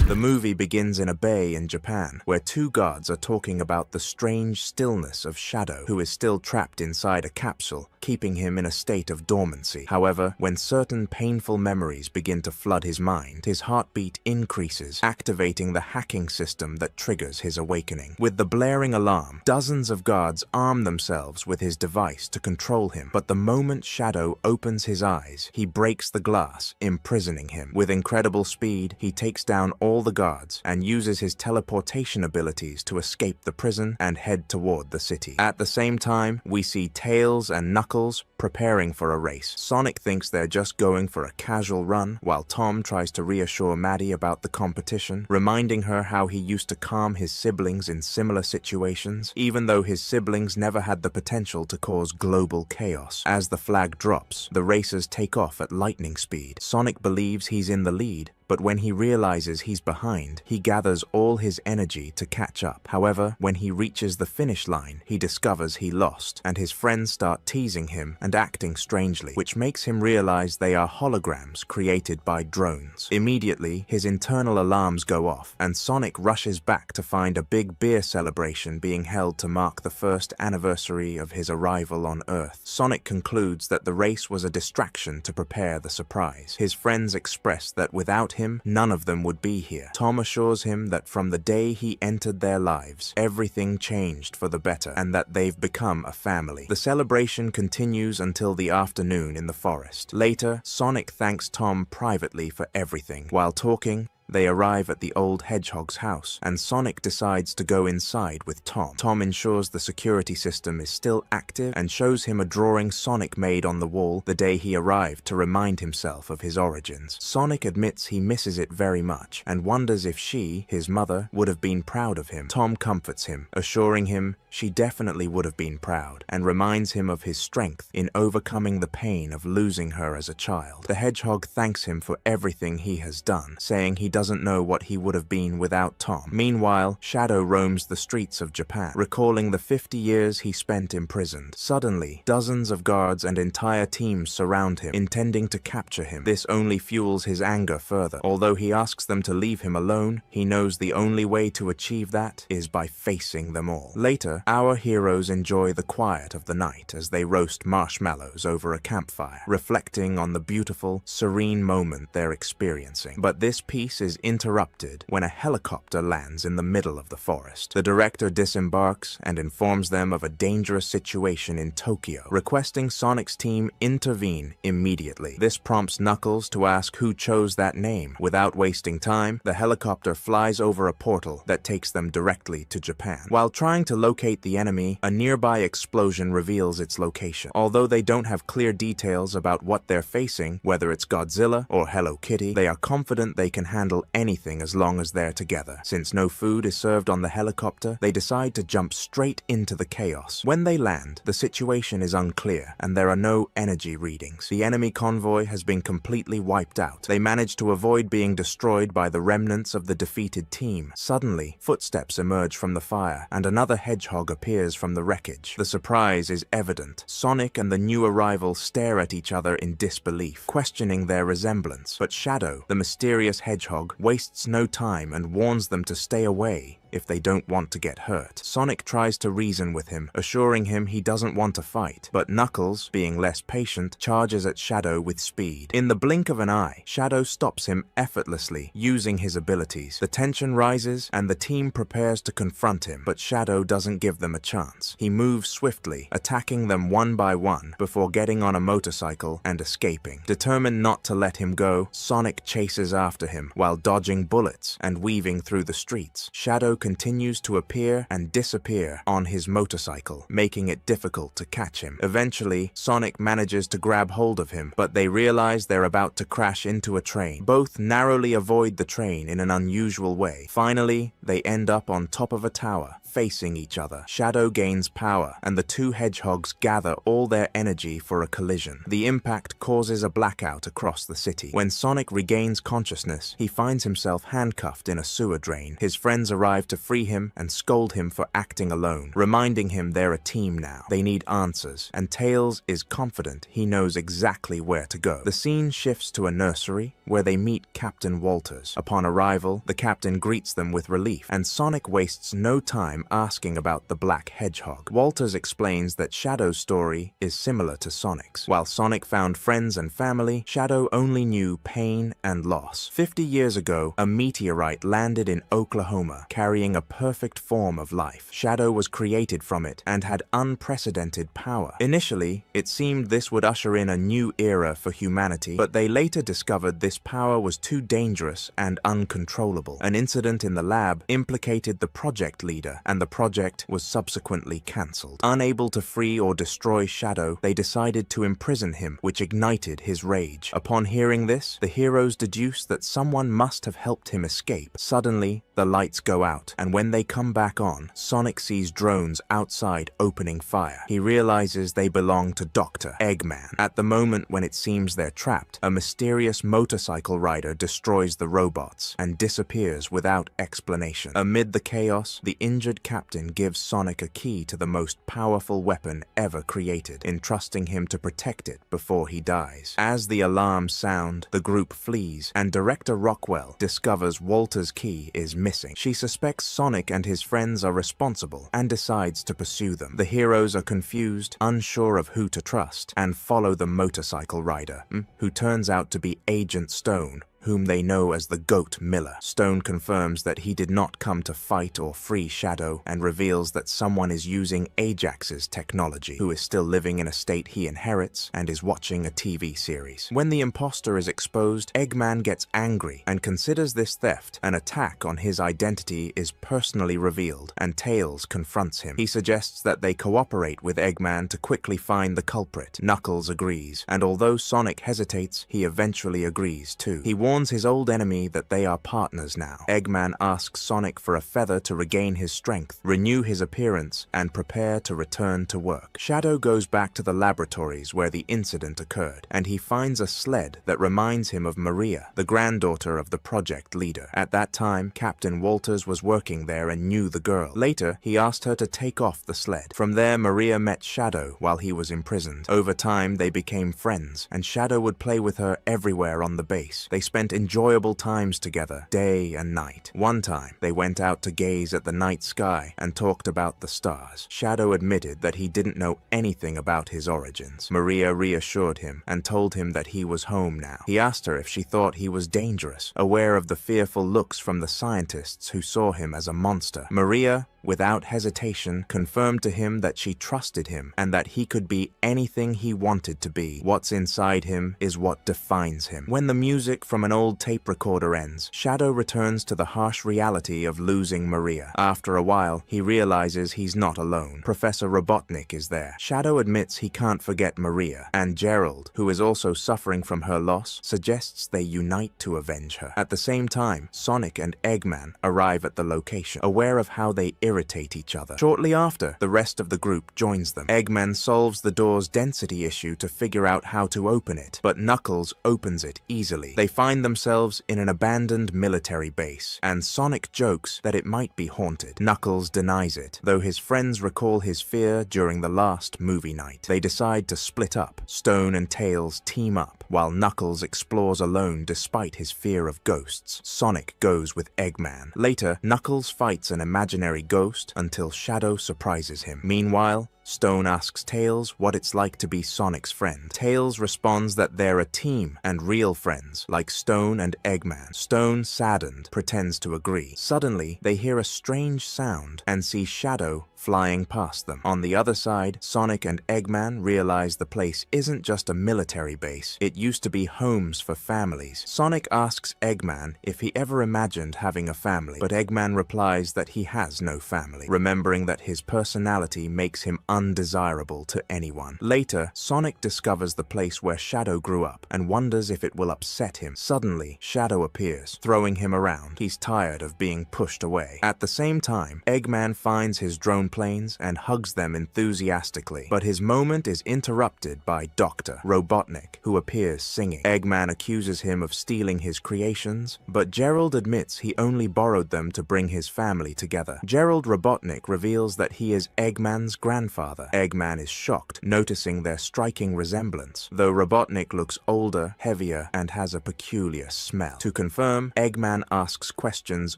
The movie begins in a bay in Japan, where two guards are talking about the strange stillness of Shadow, who is still trapped inside a capsule, keeping him in a state of dormancy. However, when certain painful memories begin to flood his mind, his heartbeat increases, activating the hacking system that triggers his awakening. With the blaring alarm, dozens of guards arm themselves with his device to control him, but the moment Shadow opens his eyes, he breaks the glass, imprisoning him. With incredible speed, he takes down all the guards and uses his teleportation abilities to escape the prison and head toward the city. At the same time, we see Tails and Knuckles preparing for a race. Sonic thinks they're just going for a casual run, while Tom tries to reassure Maddie about the competition, reminding her how he used to calm his siblings in similar situations, even though his siblings never had the potential to cause global chaos. As the flag drops, the racers take off at lightning speed. Sonic believes he's in the lead, but when he realizes he's behind, he gathers all his energy to catch up. However, when he reaches the finish line, he discovers he lost, and his friends start teasing him and acting strangely, which makes him realize they are holograms created by drones. Immediately, his internal alarms go off, and Sonic rushes back to find a big beer celebration being held to mark the first anniversary of his arrival on Earth. Sonic concludes that the race was a distraction to prepare the surprise. His friends express that without him, none of them would be here. Tom assures him that from the day he entered their lives, everything changed for the better, and that they've become a family. The celebration continues until the afternoon in the forest. Later, Sonic thanks Tom privately for everything. While talking, they arrive at the old hedgehog's house, and Sonic decides to go inside with Tom. Tom ensures the security system is still active and shows him a drawing Sonic made on the wall the day he arrived to remind himself of his origins. Sonic admits he misses it very much and wonders if she, his mother, would have been proud of him. Tom comforts him, assuring him she definitely would have been proud, and reminds him of his strength in overcoming the pain of losing her as a child. The hedgehog thanks him for everything he has done, saying he doesn't know what he would have been without Tom. Meanwhile, Shadow roams the streets of Japan, recalling the 50 years he spent imprisoned. Suddenly, dozens of guards and entire teams surround him, intending to capture him. This only fuels his anger further. Although he asks them to leave him alone, he knows the only way to achieve that is by facing them all. Later, our heroes enjoy the quiet of the night as they roast marshmallows over a campfire, reflecting on the beautiful, serene moment they're experiencing. But this peace is interrupted when a helicopter lands in the middle of the forest. The director disembarks and informs them of a dangerous situation in Tokyo, requesting Sonic's team intervene immediately. This prompts Knuckles to ask who chose that name. Without wasting time, the helicopter flies over a portal that takes them directly to Japan. While trying to locate the enemy, a nearby explosion reveals its location. Although they don't have clear details about what they're facing, whether it's Godzilla or Hello Kitty, they are confident they can handle anything as long as they're together. Since no food is served on the helicopter, they decide to jump straight into the chaos. When they land, the situation is unclear, and there are no energy readings. The enemy convoy has been completely wiped out. They manage to avoid being destroyed by the remnants of the defeated team. Suddenly, footsteps emerge from the fire, and another hedgehog appears from the wreckage. The surprise is evident. Sonic and the new arrival stare at each other in disbelief, questioning their resemblance. But Shadow, the mysterious hedgehog, wastes no time and warns them to stay away if they don't want to get hurt. Sonic tries to reason with him, assuring him he doesn't want to fight, but Knuckles, being less patient, charges at Shadow with speed. In the blink of an eye, Shadow stops him effortlessly, using his abilities. The tension rises, and the team prepares to confront him, but Shadow doesn't give them a chance. He moves swiftly, attacking them one by one, before getting on a motorcycle and escaping. Determined not to let him go, Sonic chases after him, while dodging bullets and weaving through the streets. Shadow continues to appear and disappear on his motorcycle, making it difficult to catch him. Eventually, Sonic manages to grab hold of him, but they realize they're about to crash into a train. Both narrowly avoid the train in an unusual way. Finally, they end up on top of a tower, facing each other. Shadow gains power, and the two hedgehogs gather all their energy for a collision. The impact causes a blackout across the city. When Sonic regains consciousness, he finds himself handcuffed in a sewer drain. His friends arrive arrive to free him and scold him for acting alone, reminding him they're a team now. They need answers, and Tails is confident he knows exactly where to go. The scene shifts to a nursery where they meet Captain Walters. Upon arrival, the captain greets them with relief, and Sonic wastes no time asking about the Black Hedgehog. Walters explains that Shadow's story is similar to Sonic's. While Sonic found friends and family, Shadow only knew pain and loss. 50 years ago, a meteorite landed in Oklahoma, carrying a perfect form of life. Shadow was created from it and had unprecedented power. Initially, it seemed this would usher in a new era for humanity, but they later discovered this power was too dangerous and uncontrollable. An incident in the lab implicated the project leader, and the project was subsequently cancelled. Unable to free or destroy Shadow, they decided to imprison him, which ignited his rage. Upon hearing this, the heroes deduce that someone must have helped him escape. Suddenly, the lights go out, and when they come back on, Sonic sees drones outside opening fire. He realizes they belong to Dr. Eggman. At the moment when it seems they're trapped, a mysterious motorcycle rider destroys the robots and disappears without explanation. Amid the chaos, the injured captain gives Sonic a key to the most powerful weapon ever created, entrusting him to protect it before he dies. As the alarms sound, the group flees, and Director Rockwell discovers Walter's key is missing. She suspects Sonic and his friends are responsible and decides to pursue them. The heroes are confused, unsure of who to trust, and follow the motorcycle rider, who turns out to be Agent Stone, whom they know as the Goat Miller. Stone confirms that he did not come to fight or free Shadow, and reveals that someone is using Ajax's technology, who is still living in a state he inherits and is watching a TV series. When the imposter is exposed, Eggman gets angry and considers this theft. An attack on his identity is personally revealed, and Tails confronts him. He suggests that they cooperate with Eggman to quickly find the culprit. Knuckles agrees, and although Sonic hesitates, he eventually agrees too. He warns his old enemy that they are partners now. Eggman asks Sonic for a feather to regain his strength, renew his appearance, and prepare to return to work. Shadow goes back to the laboratories where the incident occurred, and he finds a sled that reminds him of Maria, the granddaughter of the project leader. At that time, Captain Walters was working there and knew the girl. Later, he asked her to take off the sled. From there, Maria met Shadow while he was imprisoned. Over time, they became friends, and Shadow would play with her everywhere on the base. They spent enjoyable times together, day and night. One time, they went out to gaze at the night sky and talked about the stars. Shadow admitted that he didn't know anything about his origins. Maria reassured him and told him that he was home now. He asked her if she thought he was dangerous, aware of the fearful looks from the scientists who saw him as a monster. Maria, without hesitation, confirmed to him that she trusted him and that he could be anything he wanted to be. What's inside him is what defines him. When the music from an old tape recorder ends, Shadow returns to the harsh reality of losing Maria. After a while, he realizes he's not alone. Professor Robotnik is there. Shadow admits he can't forget Maria, and Gerald, who is also suffering from her loss, suggests they unite to avenge her. At the same time, Sonic and Eggman arrive at the location, aware of how they irritate each other. Shortly after, the rest of the group joins them. Eggman solves the door's density issue to figure out how to open it, but Knuckles opens it easily. They find themselves in an abandoned military base, and Sonic jokes that it might be haunted. Knuckles denies it, though his friends recall his fear during the last movie night. They decide to split up. Stone and Tails team up, while Knuckles explores alone despite his fear of ghosts. Sonic goes with Eggman. Later, Knuckles fights an imaginary ghost until Shadow surprises him. Meanwhile, Stone asks Tails what it's like to be Sonic's friend. Tails responds that they're a team and real friends, like Stone and Eggman. Stone, saddened, pretends to agree. Suddenly, they hear a strange sound and see Shadow flying past them. On the other side, Sonic and Eggman realize the place isn't just a military base. It used to be homes for families. Sonic asks Eggman if he ever imagined having a family, but Eggman replies that he has no family, remembering that his personality makes him undesirable to anyone. Later, Sonic discovers the place where Shadow grew up and wonders if it will upset him. Suddenly, Shadow appears, throwing him around. He's tired of being pushed away. At the same time, Eggman finds his drone planes and hugs them enthusiastically. But his moment is interrupted by Dr. Robotnik, who appears singing. Eggman accuses him of stealing his creations, but Gerald admits he only borrowed them to bring his family together. Gerald Robotnik reveals that he is Eggman's grandfather. Eggman is shocked, noticing their striking resemblance, though Robotnik looks older, heavier, and has a peculiar smell. To confirm, Eggman asks questions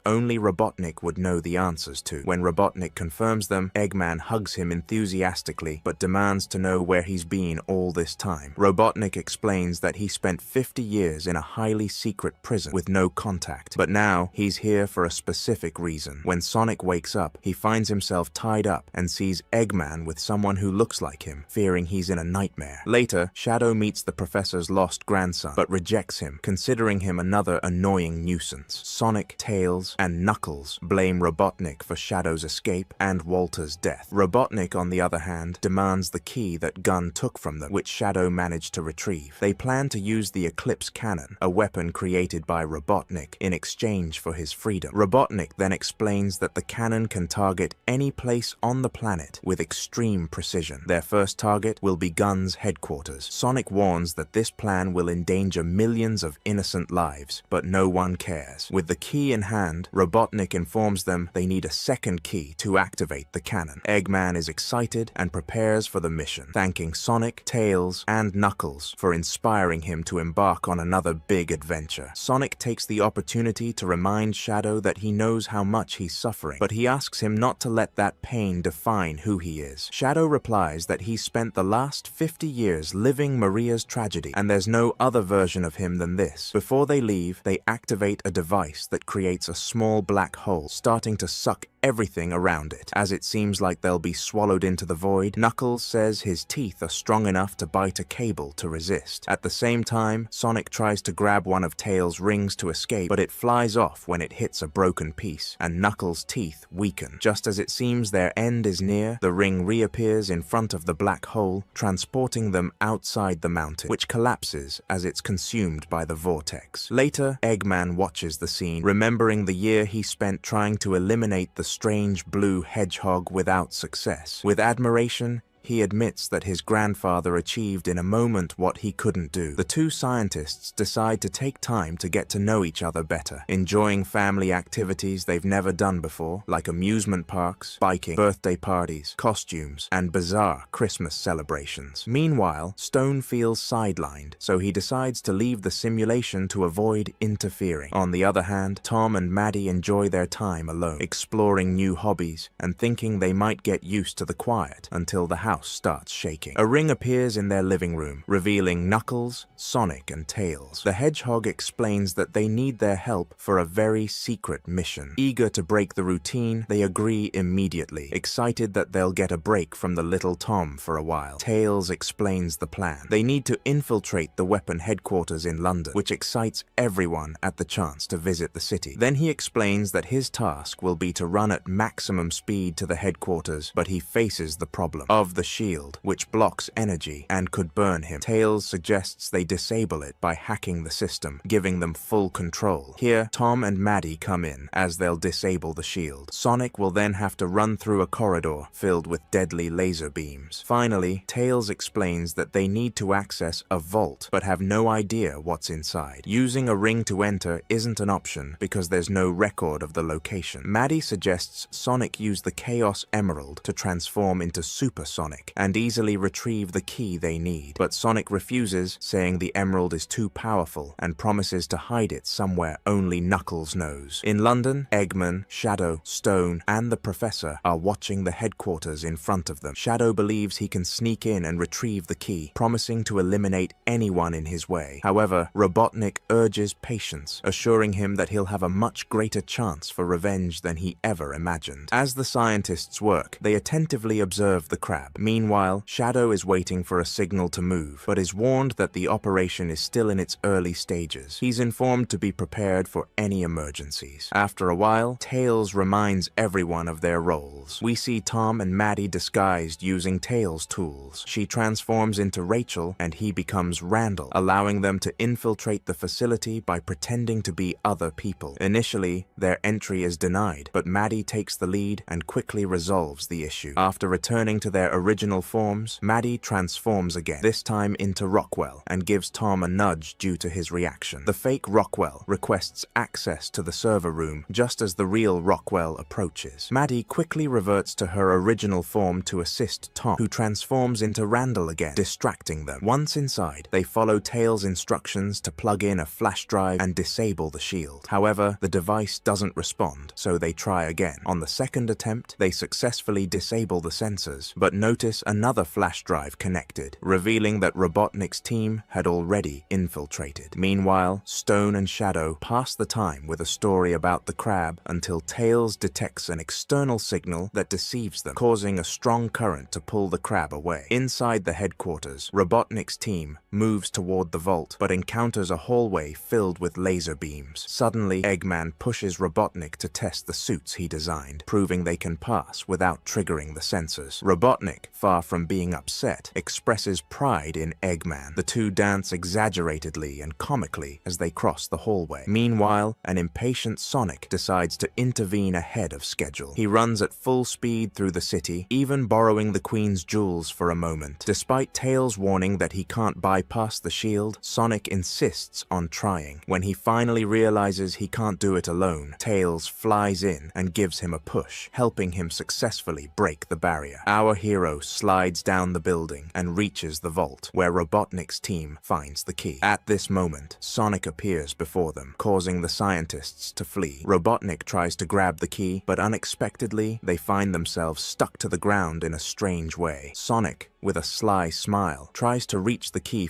only Robotnik would know the answers to. When Robotnik confirms them, Eggman hugs him enthusiastically, but demands to know where he's been all this time. Robotnik explains that he spent 50 years in a highly secret prison with no contact, but now he's here for a specific reason. When Sonic wakes up, he finds himself tied up and sees Eggman with someone who looks like him, fearing he's in a nightmare. Later, Shadow meets the professor's lost grandson, but rejects him, considering him another annoying nuisance. Sonic, Tails, and Knuckles blame Robotnik for Shadow's escape and Walter's death. Robotnik, on the other hand, demands the key that Gun took from them, which Shadow managed to retrieve. They plan to use the Eclipse Cannon, a weapon created by Robotnik, in exchange for his freedom. Robotnik then explains that the cannon can target any place on the planet with extreme precision. Their first target will be Gun's headquarters. Sonic warns that this plan will endanger millions of innocent lives, but no one cares. With the key in hand, Robotnik informs them they need a second key to activate the cannon. Eggman is excited and prepares for the mission, thanking Sonic, Tails, and Knuckles for inspiring him to embark on another big adventure. Sonic takes the opportunity to remind Shadow that he knows how much he's suffering, but he asks him not to let that pain define who he is. Shadow replies that he's spent the last 50 years living Maria's tragedy, and there's no other version of him than this. Before they leave, they activate a device that creates a small black hole, starting to suck everything around it. As it seems like they'll be swallowed into the void, Knuckles says his teeth are strong enough to bite a cable to resist. At the same time, Sonic tries to grab one of Tails' rings to escape, but it flies off when it hits a broken piece, and Knuckles' teeth weaken. Just as it seems their end is near, the ring reappears in front of the black hole, transporting them outside the mountain, which collapses as it's consumed by the vortex. Later, Eggman watches the scene, remembering the year he spent trying to eliminate the strange blue hedgehog without success. With admiration, he admits that his grandfather achieved in a moment what he couldn't do. The two scientists decide to take time to get to know each other better, enjoying family activities they've never done before, like amusement parks, biking, birthday parties, costumes, and bizarre Christmas celebrations. Meanwhile, Stone feels sidelined, so he decides to leave the simulation to avoid interfering. On the other hand, Tom and Maddie enjoy their time alone, exploring new hobbies and thinking they might get used to the quiet until the house starts shaking. A ring appears in their living room, revealing Knuckles, Sonic, and Tails. The Hedgehog explains that they need their help for a very secret mission. Eager to break the routine, they agree immediately, excited that they'll get a break from the little Tom for a while. Tails explains the plan. They need to infiltrate the weapon headquarters in London, which excites everyone at the chance to visit the city. Then he explains that his task will be to run at maximum speed to the headquarters, but he faces the problem of the shield, which blocks energy and could burn him. Tails suggests they disable it by hacking the system, giving them full control. Here, Tom and Maddie come in, as they'll disable the shield. Sonic will then have to run through a corridor filled with deadly laser beams. Finally, Tails explains that they need to access a vault, but have no idea what's inside. Using a ring to enter isn't an option because there's no record of the location. Maddie suggests Sonic use the Chaos Emerald to transform into Super Sonic and easily retrieve the key they need, but Sonic refuses, saying the emerald is too powerful and promises to hide it somewhere only Knuckles knows. In London, Eggman, Shadow, Stone, and the Professor are watching the headquarters in front of them. Shadow believes he can sneak in and retrieve the key, promising to eliminate anyone in his way. However, Robotnik urges patience, assuring him that he'll have a much greater chance for revenge than he ever imagined. As the scientists work, they attentively observe the crab, camp. Meanwhile, Shadow is waiting for a signal to move, but is warned that the operation is still in its early stages. He's informed to be prepared for any emergencies. After a while, Tails reminds everyone of their roles. We see Tom and Maddie disguised using Tails' tools. She transforms into Rachel and he becomes Randall, allowing them to infiltrate the facility by pretending to be other people. Initially, their entry is denied, but Maddie takes the lead and quickly resolves the issue. After returning to their original forms, Maddie transforms again, this time into Rockwell, and gives Tom a nudge due to his reaction. The fake Rockwell requests access to the server room just as the real Rockwell approaches. Maddie quickly reverts to her original form to assist Tom, who transforms into Randall again, distracting them. Once inside, they follow Tails' instructions to plug in a flash drive and disable the shield. However, the device doesn't respond, so they try again. On the second attempt, they successfully disable the sensors, but notice another flash drive connected, revealing that Robotnik's team had already infiltrated. Meanwhile, Stone and Shadow pass the time with a story about the crab until Tails detects an external signal that deceives them, causing a strong current to pull the crab away. Inside the headquarters, Robotnik's team moves toward the vault, but encounters a hallway filled with laser beams. Suddenly, Eggman pushes Robotnik to test the suits he designed, proving they can pass without triggering the sensors. Robotnik, far from being upset, expresses pride in Eggman. The two dance exaggeratedly and comically as they cross the hallway. Meanwhile, an impatient Sonic decides to intervene ahead of schedule. He runs at full speed through the city, even borrowing the Queen's jewels for a moment. Despite Tails' warning that he can't bypass the shield, Sonic insists on trying. When he finally realizes he can't do it alone, Tails flies in and gives him a push, helping him successfully break the barrier. Our hero slides down the building and reaches the vault, where Robotnik's team finds the key. At this moment, Sonic appears before them, causing the scientists to flee. Robotnik tries to grab the key, but unexpectedly, they find themselves stuck to the ground in a strange way. Sonic, with a sly smile, tries to reach the key